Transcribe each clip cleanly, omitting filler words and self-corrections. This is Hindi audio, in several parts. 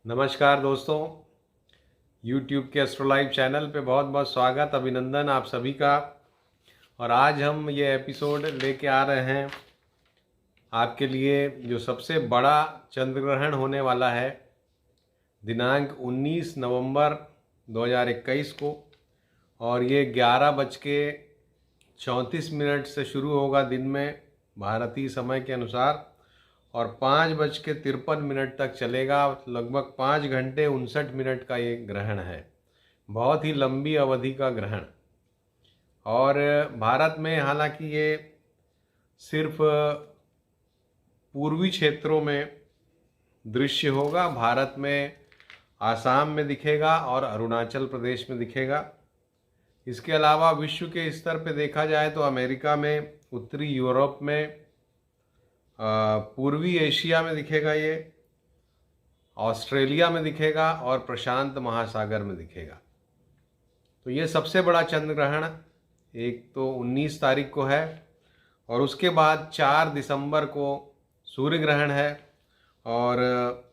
नमस्कार दोस्तों, YouTube के एस्ट्रोलाइव चैनल पे बहुत बहुत स्वागत, अभिनंदन आप सभी का। और आज हम ये एपिसोड लेके आ रहे हैं आपके लिए जो सबसे बड़ा चंद्र ग्रहण होने वाला है दिनांक 19 नवंबर 2021 को। और ये 11:34 से शुरू होगा दिन में भारतीय समय के अनुसार और 5:53 तक चलेगा। लगभग 5 घंटे 59 का ये ग्रहण है। बहुत ही लंबी अवधि का ग्रहण। और भारत में हालांकि ये सिर्फ पूर्वी क्षेत्रों में दृश्य होगा। भारत में आसाम में दिखेगा और अरुणाचल प्रदेश में दिखेगा। इसके अलावा विश्व के स्तर पे देखा जाए तो अमेरिका में, उत्तरी यूरोप में, पूर्वी एशिया में दिखेगा, ये ऑस्ट्रेलिया में दिखेगा और प्रशांत महासागर में दिखेगा। तो ये सबसे बड़ा चंद्र ग्रहण एक तो 19 तारीख को है और उसके बाद 4 दिसंबर को सूर्य ग्रहण है। और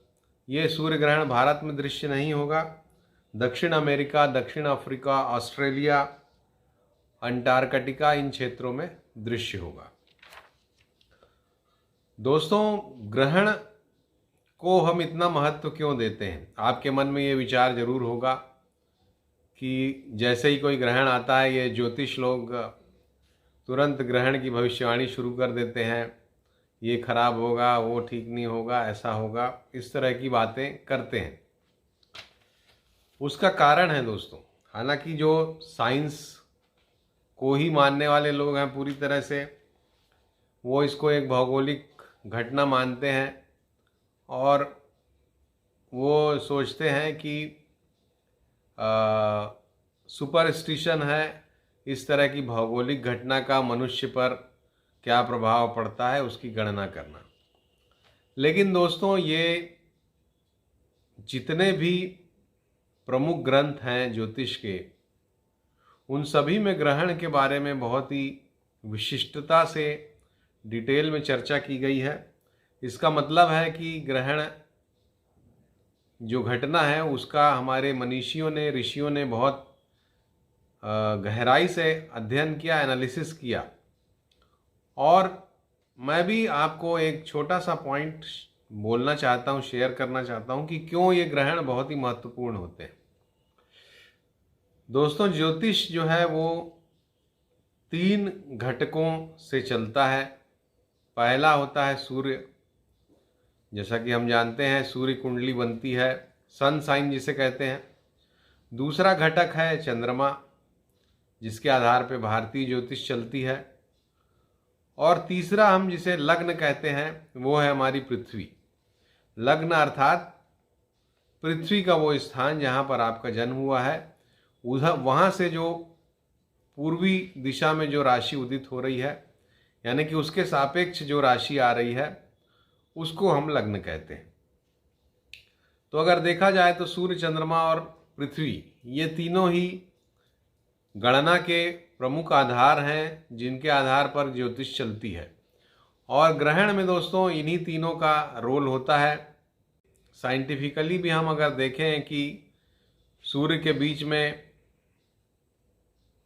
ये सूर्य ग्रहण भारत में दृश्य नहीं होगा। दक्षिण अमेरिका, दक्षिण अफ्रीका, ऑस्ट्रेलिया, अंटार्कटिका इन क्षेत्रों में दृश्य होगा। दोस्तों, ग्रहण को हम इतना महत्व क्यों देते हैं? आपके मन में ये विचार जरूर होगा कि जैसे ही कोई ग्रहण आता है ये ज्योतिष लोग तुरंत ग्रहण की भविष्यवाणी शुरू कर देते हैं। ये खराब होगा, वो ठीक नहीं होगा, ऐसा होगा, इस तरह की बातें करते हैं। उसका कारण है दोस्तों, हालांकि जो साइंस को ही मानने वाले लोग हैं पूरी तरह से, वो इसको एक भौगोलिक घटना मानते हैं और वो सोचते हैं कि सुपरस्टिशन है। इस तरह की भौगोलिक घटना का मनुष्य पर क्या प्रभाव पड़ता है उसकी गणना करना। लेकिन दोस्तों, ये जितने भी प्रमुख ग्रंथ हैं ज्योतिष के, उन सभी में ग्रहण के बारे में बहुत ही विशिष्टता से डिटेल में चर्चा की गई है। इसका मतलब है कि ग्रहण जो घटना है उसका हमारे मनीषियों ने, ऋषियों ने बहुत गहराई से अध्ययन किया, एनालिसिस किया। और मैं भी आपको एक छोटा सा पॉइंट बोलना चाहता हूँ, शेयर करना चाहता हूँ कि क्यों ये ग्रहण बहुत ही महत्वपूर्ण होते हैं। दोस्तों, ज्योतिष जो है वो 3 घटकों से चलता है। पहला होता है सूर्य। जैसा कि हम जानते हैं सूर्य कुंडली बनती है, सन साइन जिसे कहते हैं। दूसरा घटक है चंद्रमा, जिसके आधार पर भारतीय ज्योतिष चलती है। और तीसरा हम जिसे लग्न कहते हैं वो है हमारी पृथ्वी। लग्न अर्थात पृथ्वी का वो स्थान जहाँ पर आपका जन्म हुआ है, उधर वहाँ से जो पूर्वी दिशा में जो राशि उदित हो रही है, यानी कि उसके सापेक्ष जो राशि आ रही है, उसको हम लग्न कहते हैं। तो अगर देखा जाए तो सूर्य, चंद्रमा और पृथ्वी ये तीनों ही गणना के प्रमुख आधार हैं जिनके आधार पर ज्योतिष चलती है। और ग्रहण में दोस्तों इन्हीं तीनों का रोल होता है। साइंटिफिकली भी हम अगर देखें कि सूर्य के बीच में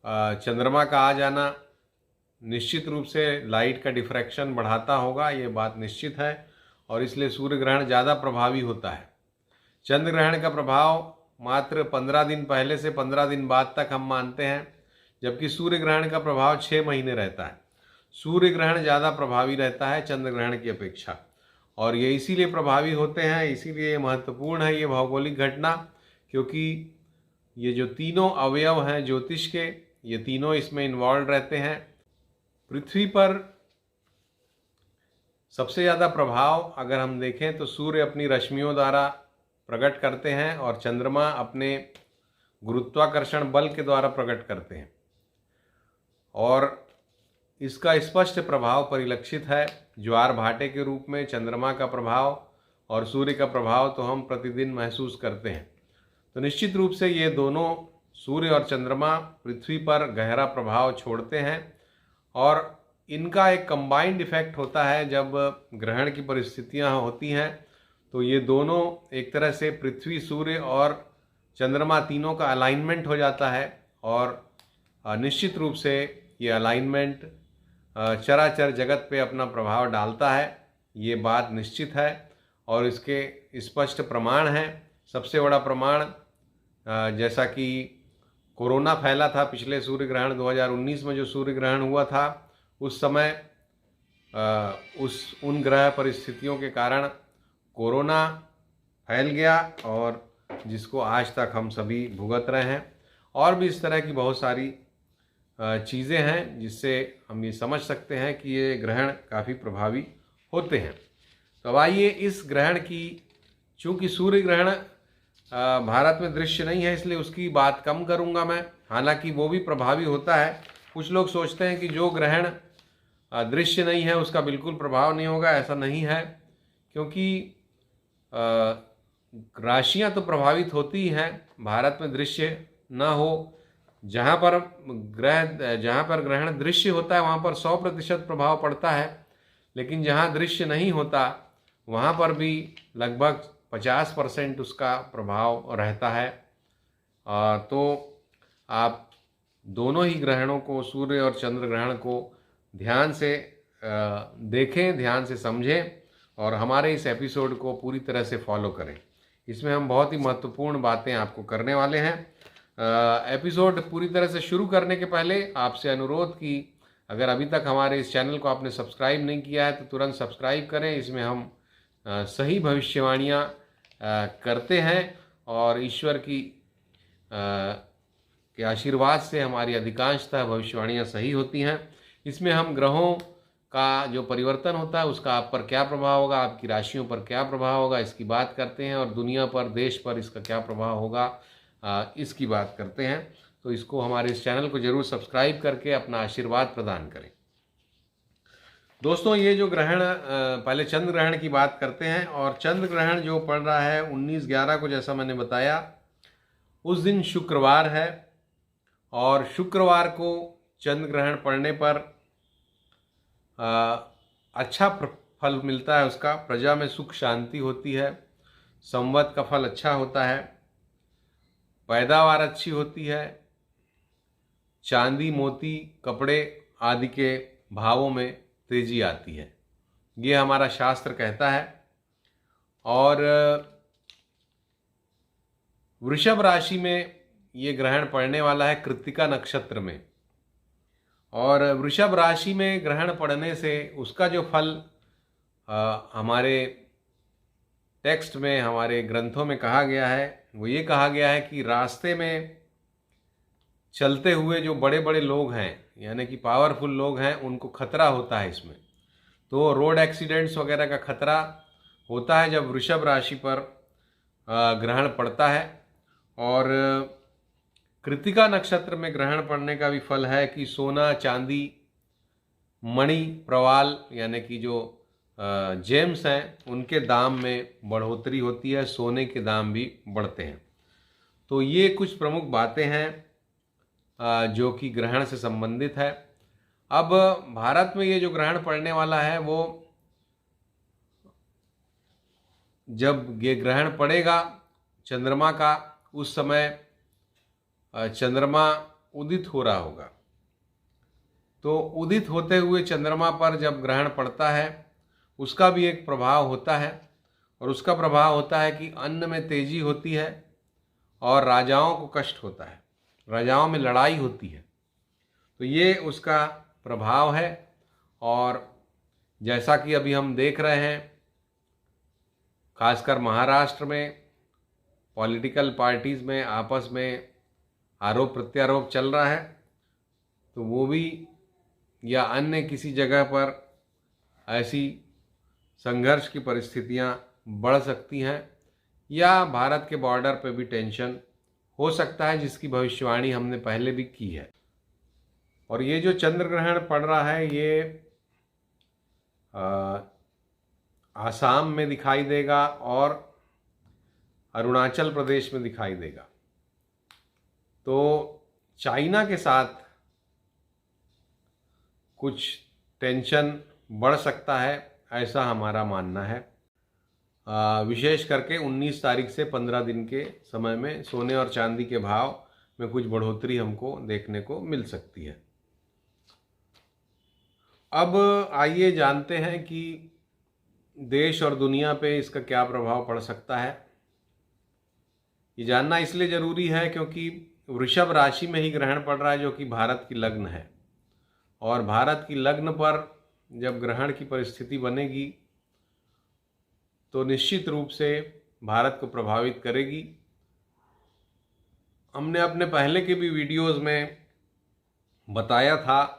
चंद्रमा का आ जाना निश्चित रूप से लाइट का डिफ्रैक्शन बढ़ाता होगा, ये बात निश्चित है। और इसलिए सूर्य ग्रहण ज़्यादा प्रभावी होता है। चंद्र ग्रहण का प्रभाव मात्र 15 दिन पहले से 15 दिन बाद तक हम मानते हैं, जबकि सूर्य ग्रहण का प्रभाव 6 महीने रहता है। सूर्य ग्रहण ज़्यादा प्रभावी रहता है चंद्र ग्रहण की अपेक्षा। और ये इसीलिए प्रभावी होते हैं, इसीलिए महत्वपूर्ण है ये भौगोलिक घटना, क्योंकि ये जो तीनों अवयव हैं ज्योतिष के, ये तीनों इसमें इन्वॉल्व रहते हैं। पृथ्वी पर सबसे ज़्यादा प्रभाव अगर हम देखें तो सूर्य अपनी रश्मियों द्वारा प्रकट करते हैं और चंद्रमा अपने गुरुत्वाकर्षण बल के द्वारा प्रकट करते हैं। और इसका स्पष्ट प्रभाव परिलक्षित है ज्वार भाटे के रूप में। चंद्रमा का प्रभाव और सूर्य का प्रभाव तो हम प्रतिदिन महसूस करते हैं। तो निश्चित रूप से ये दोनों, सूर्य और चंद्रमा, पृथ्वी पर गहरा प्रभाव छोड़ते हैं। और इनका एक कंबाइंड इफेक्ट होता है जब ग्रहण की परिस्थितियां होती हैं तो ये दोनों एक तरह से पृथ्वी, सूर्य और चंद्रमा तीनों का अलाइनमेंट हो जाता है और निश्चित रूप से ये अलाइनमेंट चराचर जगत पे अपना प्रभाव डालता है, ये बात निश्चित है। और इसके स्पष्ट प्रमाण हैं। सबसे बड़ा प्रमाण जैसा कि कोरोना फैला था पिछले सूर्य ग्रहण 2019 में, जो सूर्य ग्रहण हुआ था उस समय उन ग्रह परिस्थितियों के कारण कोरोना फैल गया और जिसको आज तक हम सभी भुगत रहे हैं। और भी इस तरह की बहुत सारी चीज़ें हैं जिससे हम ये समझ सकते हैं कि ये ग्रहण काफ़ी प्रभावी होते हैं। तो अब आइए इस ग्रहण की, चूँकि सूर्य ग्रहण भारत में दृश्य नहीं है इसलिए उसकी बात कम करूँगा मैं, हालांकि वो भी प्रभावी होता है। कुछ लोग सोचते हैं कि जो ग्रहण दृश्य नहीं है उसका बिल्कुल प्रभाव नहीं होगा, ऐसा नहीं है, क्योंकि राशियाँ तो प्रभावित होती ही हैं। भारत में दृश्य न हो, जहाँ पर ग्रहण दृश्य होता है वहाँ पर 100% प्रभाव पड़ता है, लेकिन जहाँ दृश्य नहीं होता वहाँ पर भी लगभग 50% उसका प्रभाव रहता है। तो आप दोनों ही ग्रहणों को, सूर्य और चंद्र ग्रहण को ध्यान से देखें, ध्यान से समझें और हमारे इस एपिसोड को पूरी तरह से फॉलो करें। इसमें हम बहुत ही महत्वपूर्ण बातें आपको करने वाले हैं। एपिसोड पूरी तरह से शुरू करने के पहले आपसे अनुरोध कि अगर अभी तक हमारे इस चैनल को आपने सब्सक्राइब नहीं किया है तो तुरंत सब्सक्राइब करें। इसमें हम सही भविष्यवाणियाँ करते हैं और ईश्वर के आशीर्वाद से हमारी अधिकांशतः भविष्यवाणियाँ सही होती हैं। इसमें हम ग्रहों का जो परिवर्तन होता है उसका आप पर क्या प्रभाव होगा, आपकी राशियों पर क्या प्रभाव होगा, इसकी बात करते हैं, और दुनिया पर, देश पर इसका क्या प्रभाव होगा इसकी बात करते हैं। तो इसको, हमारे इस चैनल को जरूर सब्सक्राइब करके अपना आशीर्वाद प्रदान करें। दोस्तों, ये जो ग्रहण, पहले चंद्र ग्रहण की बात करते हैं। और चंद्र ग्रहण जो पड़ रहा है 19/11 को, जैसा मैंने बताया, उस दिन शुक्रवार है और शुक्रवार को चंद्र ग्रहण पड़ने पर अच्छा फल मिलता है उसका। प्रजा में सुख शांति होती है, संवत का फल अच्छा होता है, पैदावार अच्छी होती है, चांदी, मोती, कपड़े आदि के भावों में तेजी आती है, ये हमारा शास्त्र कहता है। और वृषभ राशि में ये ग्रहण पड़ने वाला है कृत्तिका नक्षत्र में। और वृषभ राशि में ग्रहण पड़ने से उसका जो फल हमारे टेक्स्ट में, हमारे ग्रंथों में कहा गया है, वो ये कहा गया है कि रास्ते में चलते हुए जो बड़े बड़े लोग हैं, यानी कि पावरफुल लोग हैं, उनको खतरा होता है इसमें। तो रोड एक्सीडेंट्स वगैरह का खतरा होता है जब वृषभ राशि पर ग्रहण पड़ता है। और कृत्तिका नक्षत्र में ग्रहण पड़ने का भी फल है कि सोना, चांदी, मणि, प्रवाल यानी कि जो जेम्स हैं उनके दाम में बढ़ोतरी होती है, सोने के दाम भी बढ़ते हैं। तो ये कुछ प्रमुख बातें हैं जो कि ग्रहण से संबंधित है। अब भारत में ये जो ग्रहण पड़ने वाला है, वो जब ये ग्रहण पड़ेगा चंद्रमा का, उस समय चंद्रमा उदित हो रहा होगा। तो उदित होते हुए चंद्रमा पर जब ग्रहण पड़ता है उसका भी एक प्रभाव होता है, और उसका प्रभाव होता है कि अन्न में तेजी होती है और राजाओं को कष्ट होता है, राजाओं में लड़ाई होती है। तो ये उसका प्रभाव है। और जैसा कि अभी हम देख रहे हैं, खासकर महाराष्ट्र में पॉलिटिकल पार्टीज़ में आपस में आरोप प्रत्यारोप चल रहा है, तो वो भी या अन्य किसी जगह पर ऐसी संघर्ष की परिस्थितियां बढ़ सकती हैं, या भारत के बॉर्डर पे भी टेंशन हो सकता है, जिसकी भविष्यवाणी हमने पहले भी की है। और ये जो चंद्र ग्रहण पड़ रहा है ये आसाम में दिखाई देगा और अरुणाचल प्रदेश में दिखाई देगा। तो चाइना के साथ कुछ टेंशन बढ़ सकता है, ऐसा हमारा मानना है। विशेष करके 19 तारीख से 15 दिन के समय में सोने और चांदी के भाव में कुछ बढ़ोतरी हमको देखने को मिल सकती है। अब आइए जानते हैं कि देश और दुनिया पे इसका क्या प्रभाव पड़ सकता है। ये जानना इसलिए ज़रूरी है क्योंकि वृषभ राशि में ही ग्रहण पड़ रहा है, जो कि भारत की लग्न है, और भारत की लग्न पर जब ग्रहण की परिस्थिति बनेगी तो निश्चित रूप से भारत को प्रभावित करेगी। हमने अपने पहले के भी वीडियोस में बताया था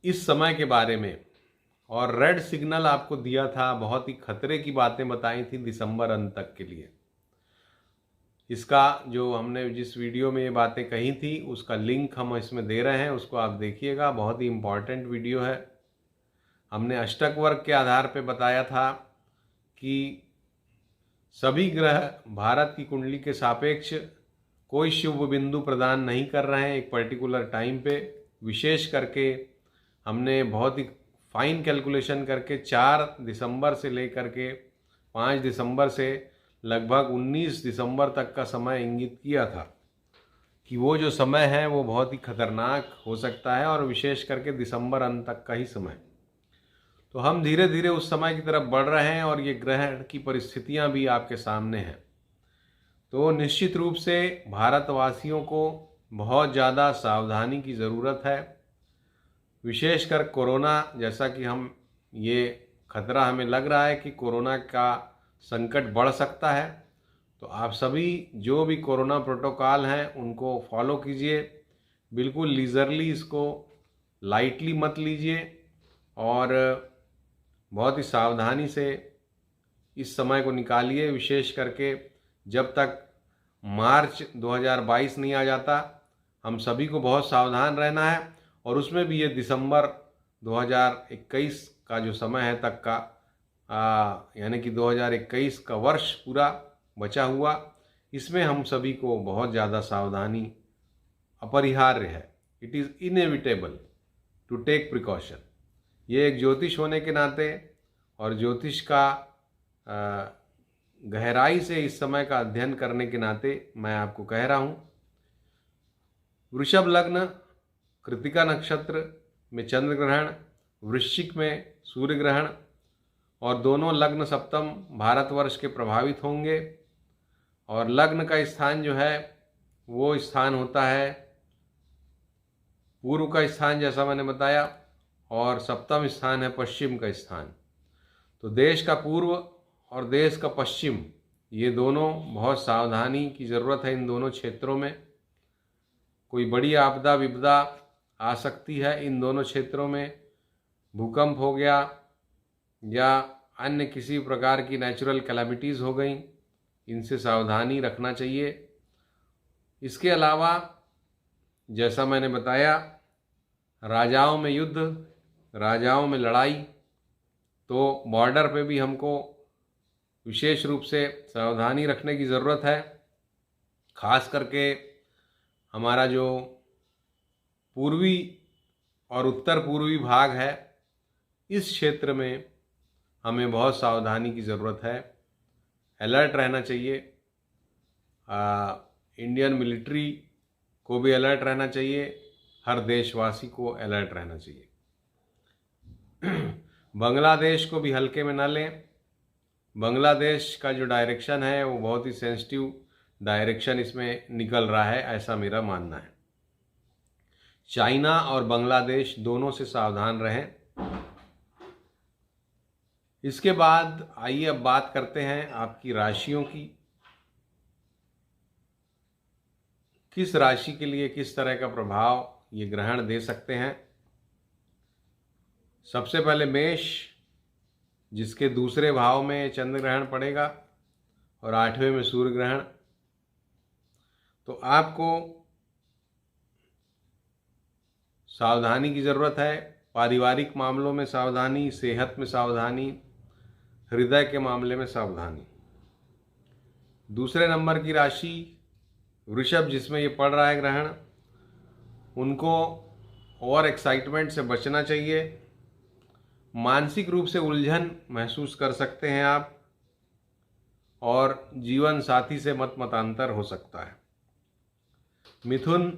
इस समय के बारे में, और रेड सिग्नल आपको दिया था, बहुत ही खतरे की बातें बताई थी दिसंबर अंत तक के लिए। इसका जो हमने जिस वीडियो में ये बातें कही थी उसका लिंक हम इसमें दे रहे हैं, उसको आप देखिएगा, बहुत ही इम्पॉर्टेंट वीडियो है। हमने अष्टक वर्ग के आधार पे बताया था कि सभी ग्रह भारत की कुंडली के सापेक्ष कोई शुभ बिंदु प्रदान नहीं कर रहे हैं एक पर्टिकुलर टाइम पे। विशेष करके हमने बहुत ही फाइन कैलकुलेशन करके 4 दिसंबर से लेकर के 5 दिसंबर से लगभग 19 दिसंबर तक का समय इंगित किया था कि वो जो समय है वो बहुत ही खतरनाक हो सकता है, और विशेष करके दिसंबर अंत तक का ही समय। तो हम धीरे धीरे उस समय की तरफ बढ़ रहे हैं और ये ग्रहण की परिस्थितियां भी आपके सामने हैं। तो निश्चित रूप से भारतवासियों को बहुत ज़्यादा सावधानी की ज़रूरत है। विशेषकर कोरोना, जैसा कि हम ये खतरा हमें लग रहा है कि कोरोना का संकट बढ़ सकता है, तो आप सभी जो भी कोरोना प्रोटोकॉल हैं उनको फॉलो कीजिए। बिल्कुल लीजरली, इसको लाइटली मत लीजिए, और बहुत ही सावधानी से इस समय को निकालिए। विशेष करके जब तक मार्च 2022 नहीं आ जाता, हम सभी को बहुत सावधान रहना है, और उसमें भी ये दिसंबर 2021 का जो समय है तक का, यानी कि 2021 का वर्ष पूरा बचा हुआ, इसमें हम सभी को बहुत ज़्यादा सावधानी अपरिहार्य है। It is inevitable to take precaution. ये एक ज्योतिष होने के नाते और ज्योतिष का गहराई से इस समय का अध्ययन करने के नाते मैं आपको कह रहा हूँ। वृषभ लग्न, कृतिका नक्षत्र में चंद्र ग्रहण, वृश्चिक में सूर्य ग्रहण, और दोनों लग्न सप्तम भारतवर्ष के प्रभावित होंगे। और लग्न का स्थान जो है वो स्थान होता है पूर्व का स्थान, जैसा मैंने बताया, और सप्तम स्थान है पश्चिम का स्थान। तो देश का पूर्व और देश का पश्चिम, ये दोनों बहुत सावधानी की ज़रूरत है। इन दोनों क्षेत्रों में कोई बड़ी आपदा विपदा आ सकती है। इन दोनों क्षेत्रों में भूकंप हो गया या अन्य किसी प्रकार की नेचुरल कैलामिटीज़ हो गई, इनसे सावधानी रखना चाहिए। इसके अलावा जैसा मैंने बताया, राजाओं में युद्ध, राजाओं में लड़ाई, तो बॉर्डर पे भी हमको विशेष रूप से सावधानी रखने की ज़रूरत है। खास करके हमारा जो पूर्वी और उत्तर पूर्वी भाग है, इस क्षेत्र में हमें बहुत सावधानी की ज़रूरत है। अलर्ट रहना चाहिए। इंडियन मिलिट्री को भी अलर्ट रहना चाहिए, हर देशवासी को अलर्ट रहना चाहिए। बांग्लादेश को भी हल्के में ना लें। बांग्लादेश का जो डायरेक्शन है वो बहुत ही सेंसिटिव डायरेक्शन इसमें निकल रहा है, ऐसा मेरा मानना है। चाइना और बांग्लादेश दोनों से सावधान रहें। इसके बाद आइए अब बात करते हैं आपकी राशियों की। किस राशि के लिए किस तरह का प्रभाव ये ग्रहण दे सकते हैं। सबसे पहले मेष, जिसके दूसरे भाव में चंद्र ग्रहण पड़ेगा और 8वें में सूर्य ग्रहण। तो आपको सावधानी की ज़रूरत है। पारिवारिक मामलों में सावधानी, सेहत में सावधानी, हृदय के मामले में सावधानी। दूसरे नंबर की राशि वृषभ, जिसमें ये पड़ रहा है ग्रहण, उनको ओवर एक्साइटमेंट से बचना चाहिए। मानसिक रूप से उलझन महसूस कर सकते हैं आप। और जीवन साथी से मतांतर हो सकता है। मिथुन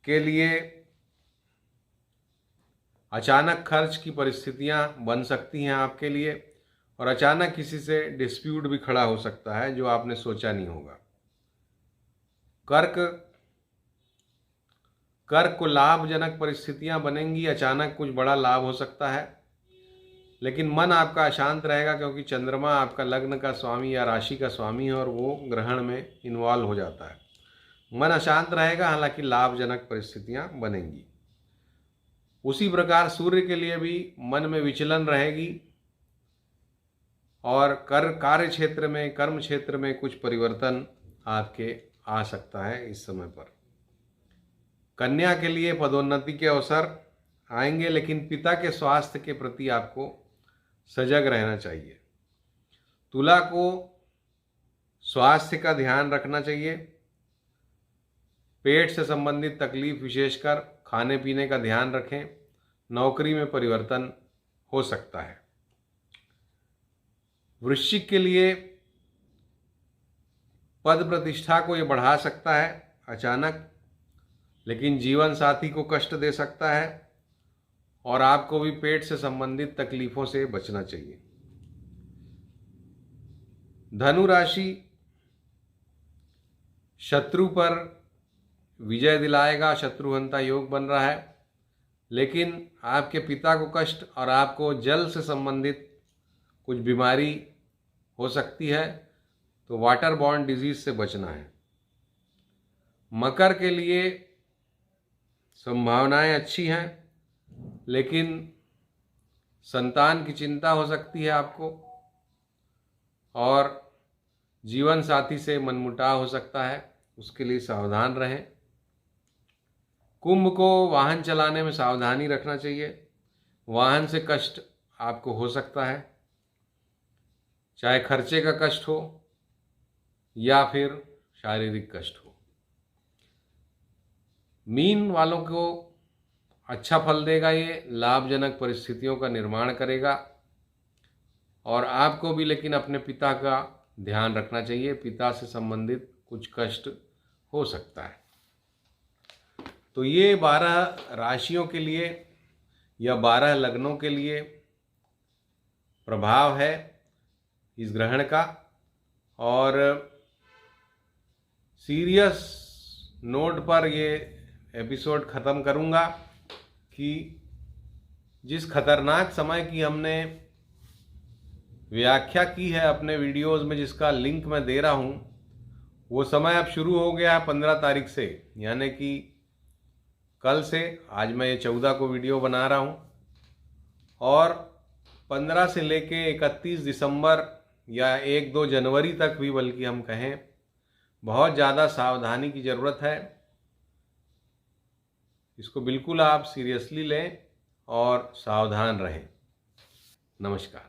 के लिए अचानक खर्च की परिस्थितियां बन सकती हैं आपके लिए, और अचानक किसी से डिस्प्यूट भी खड़ा हो सकता है जो आपने सोचा नहीं होगा। कर्क को लाभजनक परिस्थितियां बनेंगी, अचानक कुछ बड़ा लाभ हो सकता है, लेकिन मन आपका अशांत रहेगा क्योंकि चंद्रमा आपका लग्न का स्वामी या राशि का स्वामी है और वो ग्रहण में इन्वॉल्व हो जाता है। मन अशांत रहेगा, हालांकि लाभजनक परिस्थितियां बनेंगी। उसी प्रकार सूर्य के लिए भी मन में विचलन रहेगी और कार्य क्षेत्र में, कर्म क्षेत्र में कुछ परिवर्तन आपके आ सकता है इस समय पर। कन्या के लिए पदोन्नति के अवसर आएंगे, लेकिन पिता के स्वास्थ्य के प्रति आपको सजग रहना चाहिए। तुला को स्वास्थ्य का ध्यान रखना चाहिए। पेट से संबंधित तकलीफ, विशेषकर खाने पीने का ध्यान रखें। नौकरी में परिवर्तन हो सकता है। वृश्चिक के लिए पद प्रतिष्ठा को ये बढ़ा सकता है अचानक, लेकिन जीवन साथी को कष्ट दे सकता है और आपको भी पेट से संबंधित तकलीफों से बचना चाहिए। धनु राशि शत्रु पर विजय दिलाएगा, शत्रुहंता योग बन रहा है, लेकिन आपके पिता को कष्ट और आपको जल से संबंधित कुछ बीमारी हो सकती है, तो वाटर बॉर्न डिजीज से बचना है। मकर के लिए संभावनाएं अच्छी हैं, लेकिन संतान की चिंता हो सकती है आपको और जीवन साथी से मनमुटाव हो सकता है, उसके लिए सावधान रहें। कुंभ को वाहन चलाने में सावधानी रखना चाहिए। वाहन से कष्ट आपको हो सकता है, चाहे खर्चे का कष्ट हो या फिर शारीरिक कष्ट हो। मीन वालों को अच्छा फल देगा, ये लाभजनक परिस्थितियों का निर्माण करेगा और आपको भी लेकिन अपने पिता का ध्यान रखना चाहिए। पिता से संबंधित कुछ कष्ट हो सकता है। तो ये 12 राशियों के लिए या 12 लग्नों के लिए प्रभाव है इस ग्रहण का। और सीरियस नोट पर ये एपिसोड ख़त्म करूँगा कि जिस खतरनाक समय की हमने व्याख्या की है अपने वीडियोस में, जिसका लिंक मैं दे रहा हूँ, वो समय अब शुरू हो गया है 15 तारीख से, यानी कि कल से। आज मैं ये 14 को वीडियो बना रहा हूँ और 15 से लेके 31 दिसंबर या 1-2 जनवरी तक भी, बल्कि हम कहें, बहुत ज़्यादा सावधानी की ज़रूरत है। इसको बिल्कुल आप सीरियसली लें और सावधान रहें। नमस्कार।